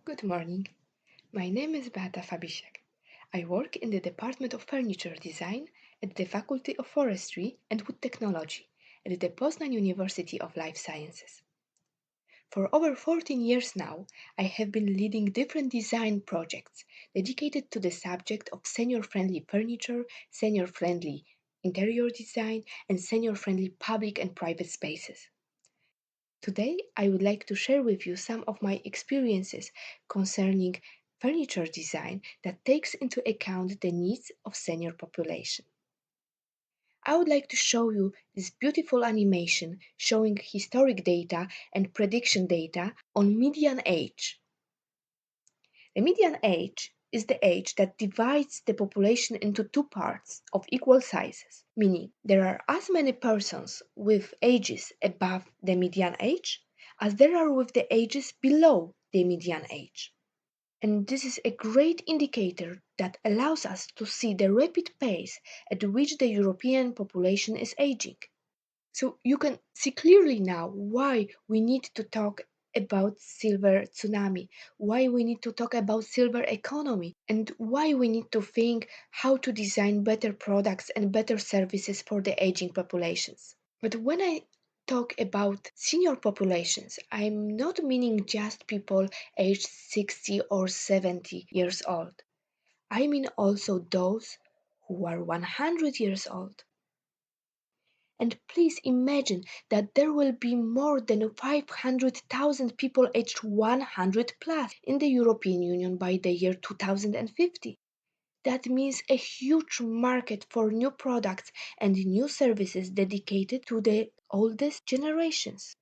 Good morning. My name is Beata Fabisiak. I work in the Department of Furniture Design at the Faculty of Forestry and Wood Technology at the Poznań University of Life Sciences. For over 14 years now, I have been leading different design projects dedicated to the subject of senior-friendly furniture, senior-friendly interior design, and senior-friendly public and private spaces. Today, I would like to share with you some of my experiences concerning furniture design that takes into account the needs of senior population. I would like to show you this beautiful animation showing historic data and prediction data on median age. The median age is the age that divides the population into two parts of equal sizes, meaning there are as many persons with ages above the median age as there are with the ages below the median age. And this is a great indicator that allows us to see the rapid pace at which the European population is aging. So you can see clearly now why we need to talk about silver tsunami, why we need to talk about silver economy, and why we need to think how to design better products and better services for the aging populations. But when I talk about senior populations, I'm not meaning just people aged 60 or 70 years old. I mean also those who are 100 years old. And please imagine that there will be more than 500,000 people aged 100 plus in the European Union by the year 2050. That means a huge market for new products and new services dedicated to the oldest generations.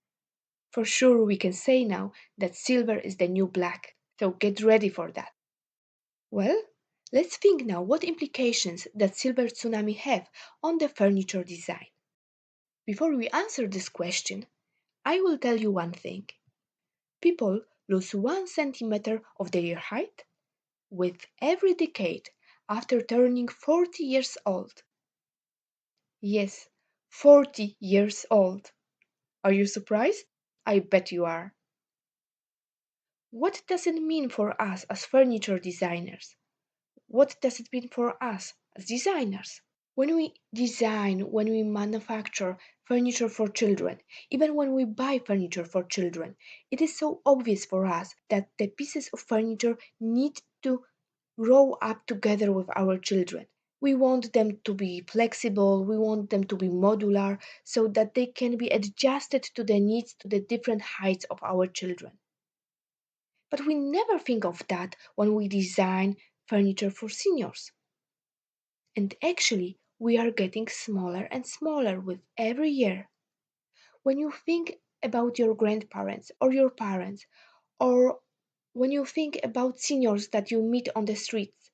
For sure, we can say now that silver is the new black, so get ready for that. Well, let's think now what implications that silver tsunami have on the furniture design. Before we answer this question, I will tell you one thing. People lose 1 centimeter of their height with every decade after turning 40 years old. Yes, 40 years old. Are you surprised? I bet you are. What does it mean for us as furniture designers? What does it mean for us as designers? When we design, when we manufacture furniture for children, even when we buy furniture for children, it is so obvious for us that the pieces of furniture need to grow up together with our children. We want them to be flexible, we want them to be modular so that they can be adjusted to the needs, to the different heights of our children. But we never think of that when we design furniture for seniors. And actually, we are getting smaller and smaller with every year. When you think about your grandparents or your parents, or when you think about seniors that you meet on the streets,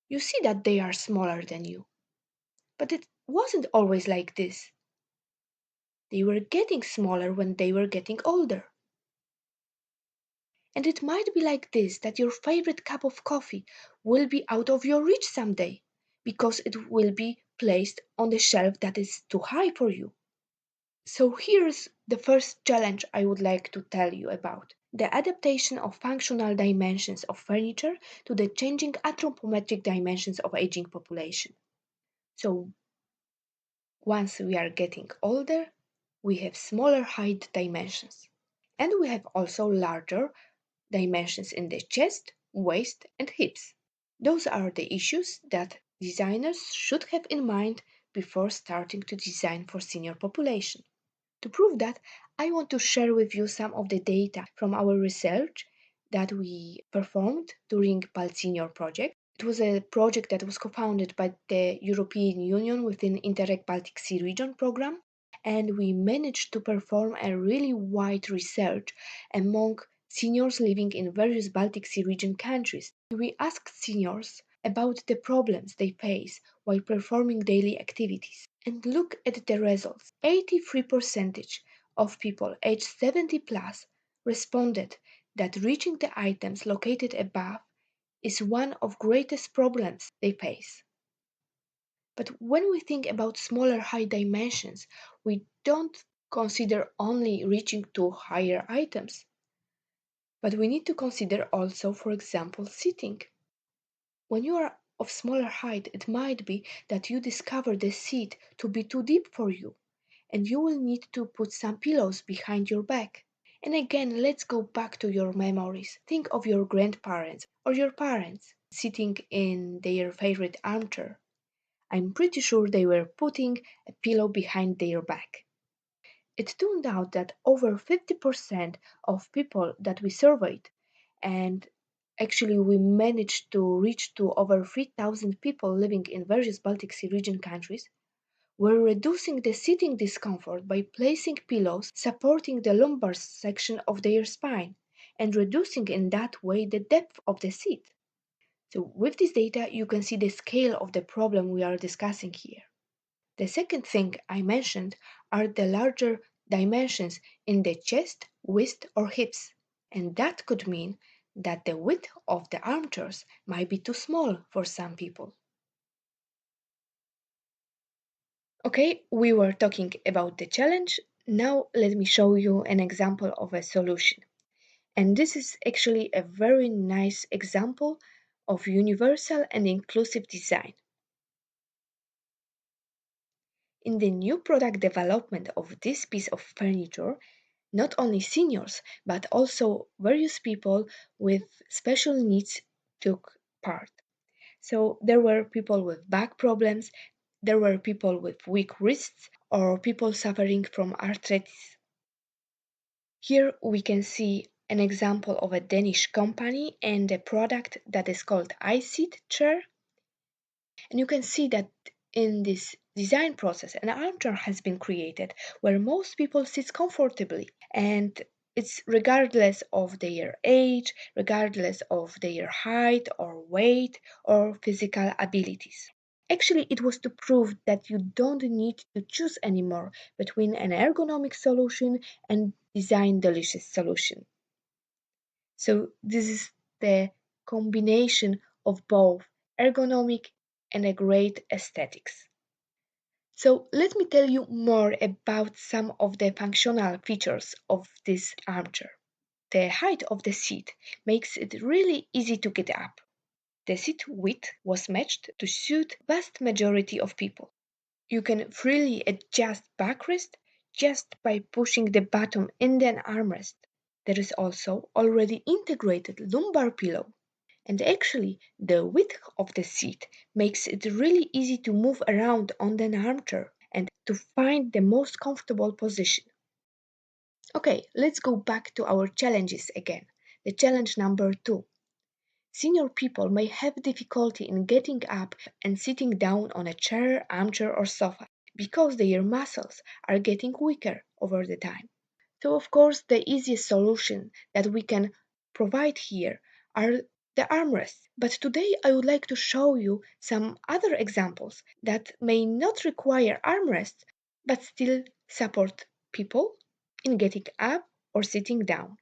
you see that they are smaller than you. But it wasn't always like this. They were getting smaller when they were getting older. And it might be like this that your favorite cup of coffee will be out of your reach someday because it will be placed on the shelf that is too high for you. So here's the first challenge I would like to tell you about: the adaptation of functional dimensions of furniture to the changing anthropometric dimensions of aging population. So once we are getting older, we have smaller height dimensions. And we have also larger dimensions in the chest, waist, and hips. Those are the issues that designers should have in mind before starting to design for senior population. To prove that, I want to share with you some of the data from our research that we performed during Senior Project. It was a project that was co-founded by the European Union within Interreg Baltic Sea Region program, and we managed to perform a really wide research among seniors living in various Baltic Sea region countries. We asked seniors about the problems they face while performing daily activities. And look at the results. 83% of people aged 70 plus responded that reaching the items located above is one of greatest problems they face. But when we think about smaller high dimensions, we don't consider only reaching to higher items. But we need to consider also, for example, sitting. When you are of smaller height, it might be that you discover the seat to be too deep for you, and you will need to put some pillows behind your back. And again, let's go back to your memories. Think of your grandparents or your parents sitting in their favorite armchair. I'm pretty sure they were putting a pillow behind their back. It turned out that over 50% of people that we surveyed, and actually we managed to reach to over 3,000 people living in various Baltic Sea region countries, were reducing the sitting discomfort by placing pillows supporting the lumbar section of their spine and reducing in that way the depth of the seat. So, with this data, you can see the scale of the problem we are discussing here. The second thing I mentioned are the larger dimensions in the chest, waist, or hips, and that could mean that the width of the armchairs might be too small for some people. Okay, we were talking about the challenge. Now let me show you an example of a solution. And this is actually a very nice example of universal and inclusive design. In the new product development of this piece of furniture, not only seniors but also various people with special needs took part. So there were people with back problems, there were people with weak wrists, or people suffering from arthritis. Here we can see an example of a Danish company and a product that is called iSeat chair. And you can see that in this design process, an armchair has been created where most people sit comfortably, and it's regardless of their age, regardless of their height or weight or physical abilities. Actually, it was to prove that you don't need to choose anymore between an ergonomic solution and design delicious solution. So this is the combination of both ergonomic and a great aesthetics. So let me tell you more about some of the functional features of this armchair. The height of the seat makes it really easy to get up. The seat width was matched to suit vast majority of people. You can freely adjust backrest just by pushing the button in the armrest. There is also already integrated lumbar pillow, and actually the width of the seat makes it really easy to move around on an armchair and to find the most comfortable position. Okay, let's go back to our challenges again. The challenge number 2. Senior people may have difficulty in getting up and sitting down on a chair, armchair, or sofa because their muscles are getting weaker over the time. So, of course, the easiest solution that we can provide here are the armrests. But today I would like to show you some other examples that may not require armrests but still support people in getting up or sitting down.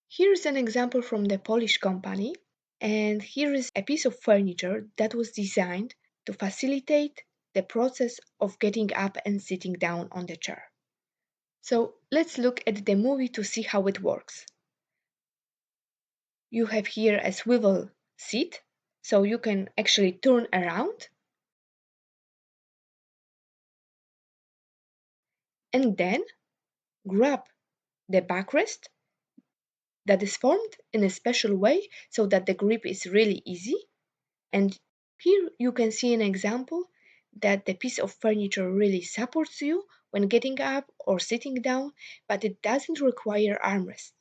Here is an example from the Polish company, and here is a piece of furniture that was designed to facilitate the process of getting up and sitting down on the chair. So let's look at the movie to see how it works. You have here a swivel seat, so you can actually turn around and then grab the backrest that is formed in a special way so that the grip is really easy. And here you can see an example that the piece of furniture really supports you when getting up or sitting down, but it doesn't require armrests.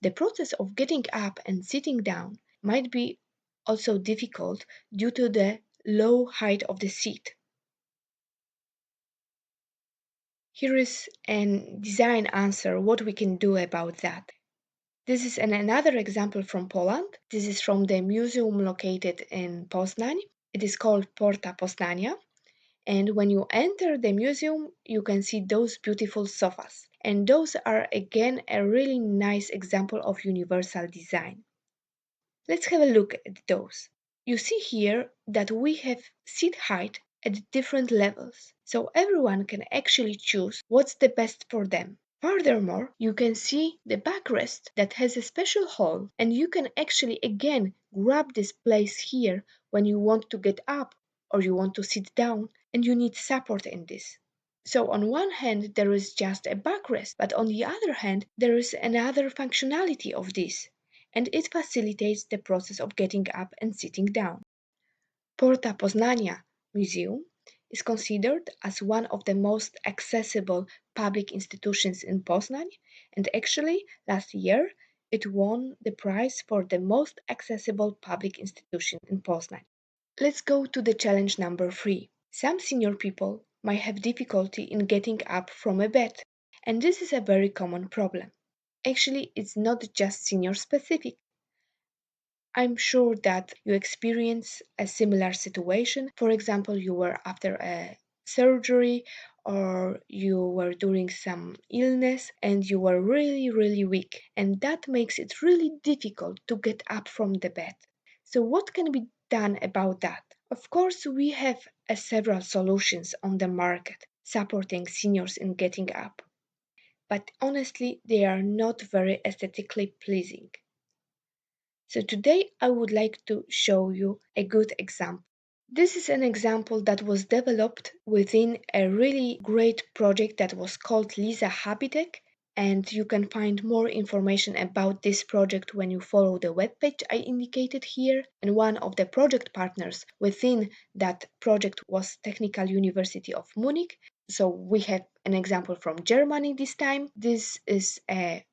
The process of getting up and sitting down might be also difficult due to the low height of the seat. Here is an design answer what we can do about that. This is another example from Poland. This is from the museum located in Poznań. It is called Porta Poznania. And when you enter the museum, you can see those beautiful sofas. And those are again a really nice example of universal design. Let's have a look at those. You see here that we have seat height at different levels, so everyone can actually choose what's the best for them. Furthermore, you can see the backrest that has a special hole, and you can actually again grab this place here when you want to get up or you want to sit down and you need support in this. So on one hand there is just a backrest, but on the other hand there is another functionality of this, and it facilitates the process of getting up and sitting down. Porta Poznania Museum is considered as one of the most accessible public institutions in Poznań, and actually last year it won the prize for the most accessible public institution in Poznań. Let's go to the challenge number 3. Some senior people might have difficulty in getting up from a bed, and this is a very common problem. Actually, it's not just senior specific. I'm sure that you experience a similar situation. For example, you were after a surgery or you were during some illness and you were really, really weak, and that makes it really difficult to get up from the bed. So, what can be done about that? Of course, we have several solutions on the market supporting seniors in getting up, but honestly, they are not very aesthetically pleasing. So today I would like to show you a good example. This is an example that was developed within a really great project that was called Lisa Habitek, and you can find more information about this project when you follow the webpage I indicated here. And one of the project partners within that project was Technical University of Munich. So we have an example from Germany this time. This is a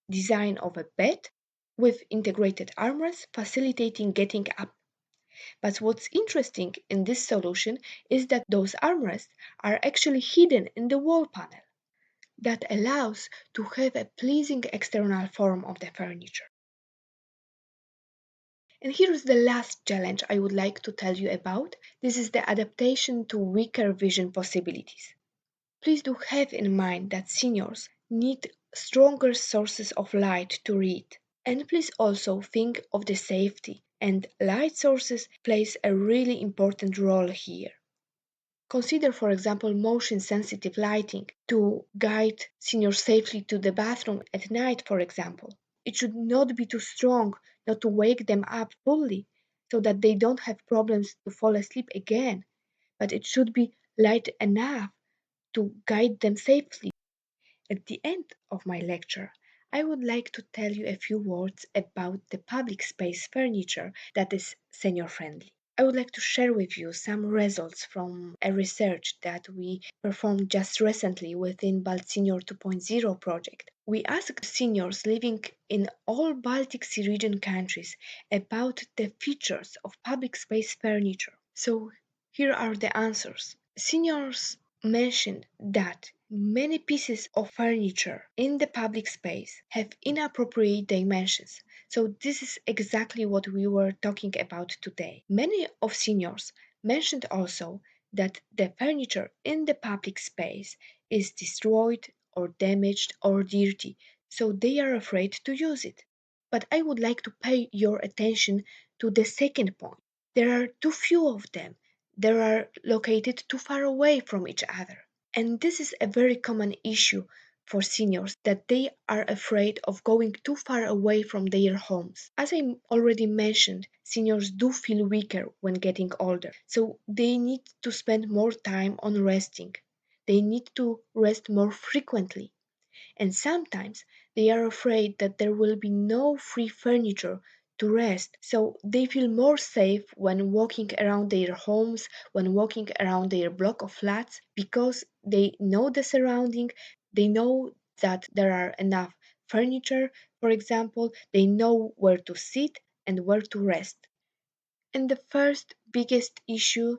design of a bed with integrated armrests facilitating getting up. But what's interesting in this solution is that those armrests are actually hidden in the wall panel. That allows to have a pleasing external form of the furniture. And here is the last challenge I would like to tell you about. This is the adaptation to weaker vision possibilities. Please do have in mind that seniors need stronger sources of light to read. And please also think of the safety, and light sources plays a really important role here. Consider, for example, motion sensitive lighting to guide seniors safely to the bathroom at night, for example. It should not be too strong, not to wake them up fully, so that they don't have problems to fall asleep again, but it should be light enough to guide them safely. At the end of my lecture, I would like to tell you a few words about the public space furniture that is senior friendly. I would like to share with you some results from a research that we performed just recently within Balt Senior 2.0 project. We asked seniors living in all Baltic Sea region countries about the features of public space furniture. So here are the answers. Seniors mentioned that many pieces of furniture in the public space have inappropriate dimensions. So, this is exactly what we were talking about today. Many of seniors mentioned also that the furniture in the public space is destroyed or damaged or dirty, so they are afraid to use it. But I would like to pay your attention to the second point. There are too few of them. They are located too far away from each other. And this is a very common issue for seniors that they are afraid of going too far away from their homes. As I already mentioned, seniors do feel weaker when getting older, so they need to spend more time on resting. They need to rest more frequently, and sometimes they are afraid that there will be no free furniture to rest, so they feel more safe when walking around their homes, when walking around their block of flats, because they know the surrounding, they know that there are enough furniture, for example, they know where to sit and where to rest. And the first biggest issue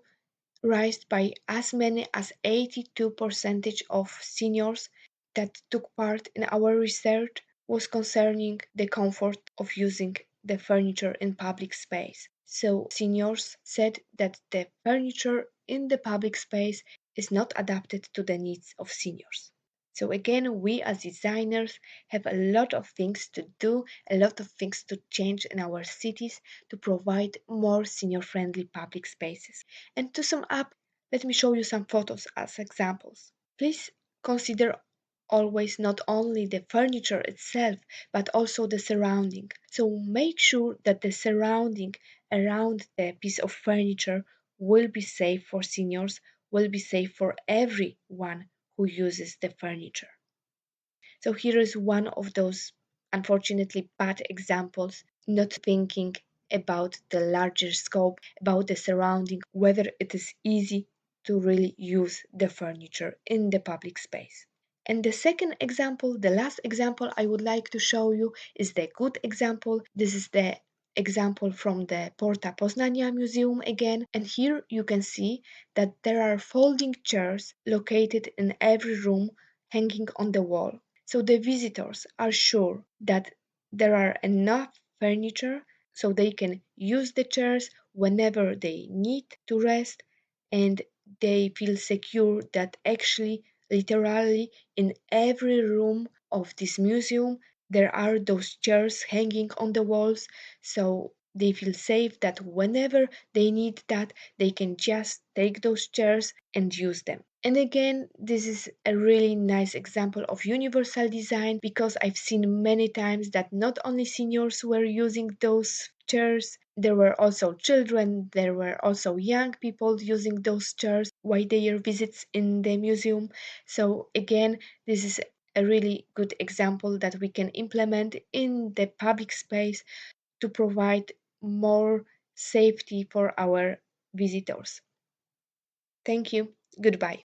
raised by as many as 82% of seniors that took part in our research was concerning the comfort of using the furniture in public space. So, seniors said that the furniture in the public space is not adapted to the needs of seniors. So, again, we as designers have a lot of things to do, a lot of things to change in our cities to provide more senior friendly public spaces. And to sum up, let me show you some photos as examples. Please consider always not only the furniture itself, but also the surrounding. So make sure that the surrounding around the piece of furniture will be safe for seniors, will be safe for everyone who uses the furniture. So here is one of those unfortunately bad examples, not thinking about the larger scope, about the surrounding, whether it is easy to really use the furniture in the public space. And the second example, the last example I would like to show you is the good example. This is the example from the Porta Poznania Museum again. And here you can see that there are folding chairs located in every room hanging on the wall. So the visitors are sure that there are enough furniture so they can use the chairs whenever they need to rest, and they feel secure that actually, literally, in every room of this museum there are those chairs hanging on the walls, so they feel safe that whenever they need that, they can just take those chairs and use them. And again, this is a really nice example of universal design because I've seen many times that not only seniors were using those chairs, there were also children, there were also young people using those chairs while their visits in the museum. So again, this is a really good example that we can implement in the public space to provide more safety for our visitors. Thank you. Goodbye.